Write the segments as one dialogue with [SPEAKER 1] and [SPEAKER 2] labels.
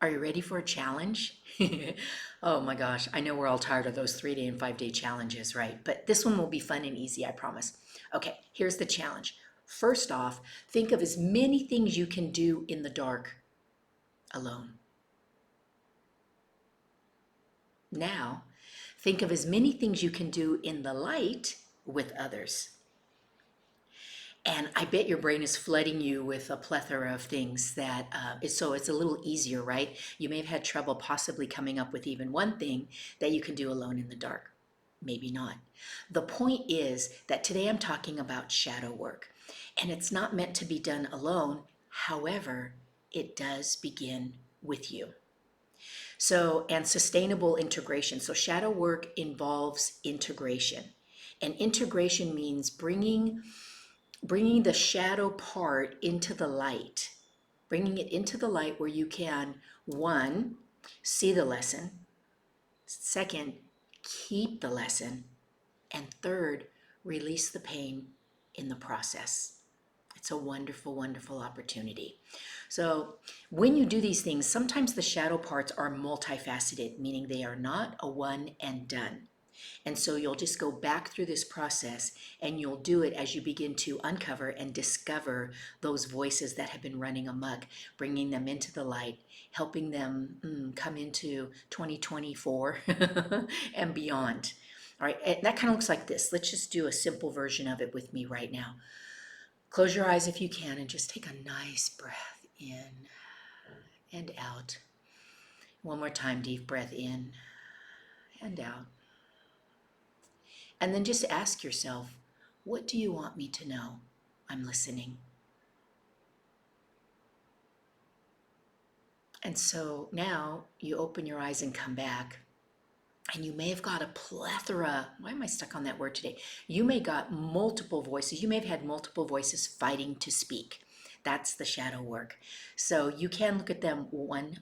[SPEAKER 1] Are you ready for a challenge? Oh my gosh, I know we're all tired of those 3-day and 5-day challenges, right? But this one will be fun and easy, I promise. Okay, here's the challenge. First off, think of as many things you can do in the dark alone. Now, think of as many things you can do in the light with others. And I bet your brain is flooding you with a plethora of things so it's a little easier, right? You may have had trouble possibly coming up with even one thing that you can do alone in the dark. Maybe not. The point is that today I'm talking about shadow work, and it's not meant to be done alone. However, it does begin with you. So, and sustainable integration. So, shadow work involves integration. And integration means bringing the shadow part into the light, bringing it into the light where you can, one, see the lesson, second, keep the lesson, and third, release the pain in the process. It's a wonderful, wonderful opportunity. So, when you do these things, sometimes the shadow parts are multifaceted, meaning they are not a one and done. And so you'll just go back through this process and you'll do it as you begin to uncover and discover those voices that have been running amok, bringing them into the light, helping them come into 2024 and beyond. All right, and that kind of looks like this. Let's just do a simple version of it with me right now. Close your eyes if you can and just take a nice breath in and out. One more time, deep breath in and out. And then just ask yourself, what do you want me to know? I'm listening. And so now you open your eyes and come back. And you may have got a plethora. Why am I stuck on that word today? You may got multiple voices. You may have had multiple voices fighting to speak. That's the shadow work. So you can look at them one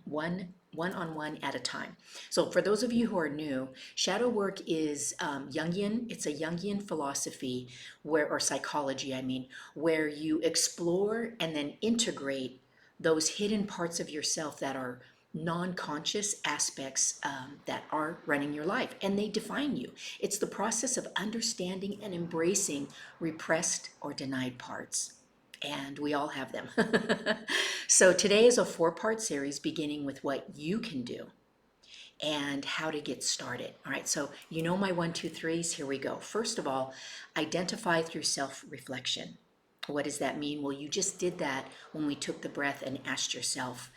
[SPEAKER 1] on one at a time. So for those of you who are new, shadow work is Jungian. It's a Jungian philosophy or psychology, I mean, where you explore and then integrate those hidden parts of yourself that are non-conscious aspects that are running your life, and they define you. It's the process of understanding and embracing repressed or denied parts, and we all have them. So today is a 4-part series beginning with what you can do and how to get started. All right, so you know my 1, 2, 3s. Here we go. First of all, identify through self-reflection. What does that mean? Well, you just did that when we took the breath and asked yourself,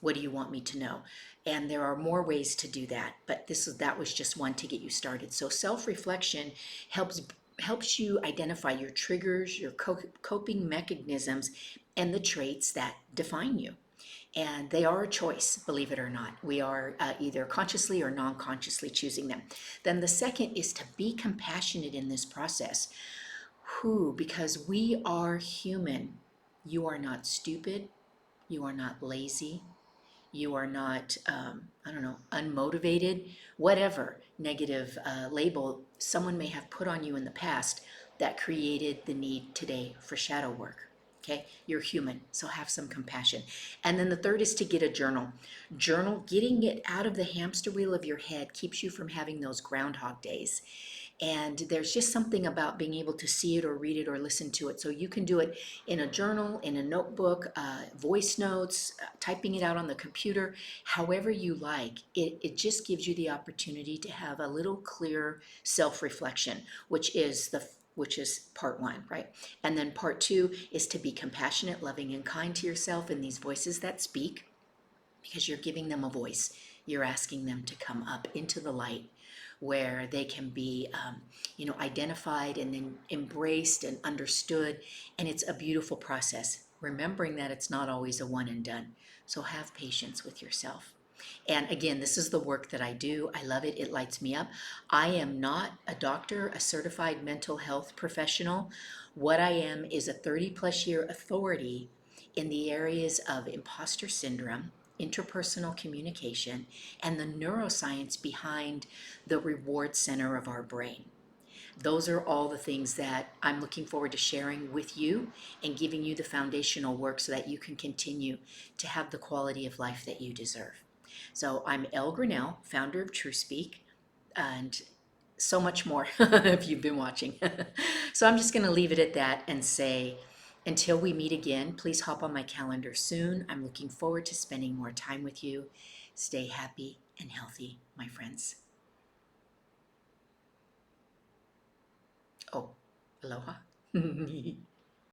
[SPEAKER 1] what do you want me to know? And there are more ways to do that, but that was just one to get you started. So self-reflection helps you identify your triggers, your coping mechanisms, and the traits that define you. And they are a choice, believe it or not. We are either consciously or non-consciously choosing them. Then the second is to be compassionate in this process. Because we are human. You are not stupid. You are not lazy. You are not, unmotivated. Whatever negative label someone may have put on you in the past that created the need today for shadow work. Okay, you're human, so have some compassion. And then the third is to get a journal. Getting it out of the hamster wheel of your head keeps you from having those groundhog days. And there's just something about being able to see it or read it or listen to it. So you can do it in a journal, in a notebook, voice notes, typing it out on the computer, however you like. It just gives you the opportunity to have a little clear self-reflection, which is part 1, right? And then part 2 is to be compassionate, loving, and kind to yourself in these voices that speak, because you're giving them a voice. You're asking them to come up into the light where they can be, identified and then embraced and understood. And it's a beautiful process, remembering that it's not always a one and done. So have patience with yourself. And again, this is the work that I do. I love it. It lights me up. I am not a doctor, a certified mental health professional. What I am is a 30+ year authority in the areas of imposter syndrome, interpersonal communication, and the neuroscience behind the reward center of our brain. Those are all the things that I'm looking forward to sharing with you and giving you the foundational work so that you can continue to have the quality of life that you deserve. So I'm Elle Graniel, founder of Truespeak, and so much more if you've been watching. So I'm just going to leave it at that and say, until we meet again, please hop on my calendar soon. I'm looking forward to spending more time with you. Stay happy and healthy, my friends. Oh, aloha.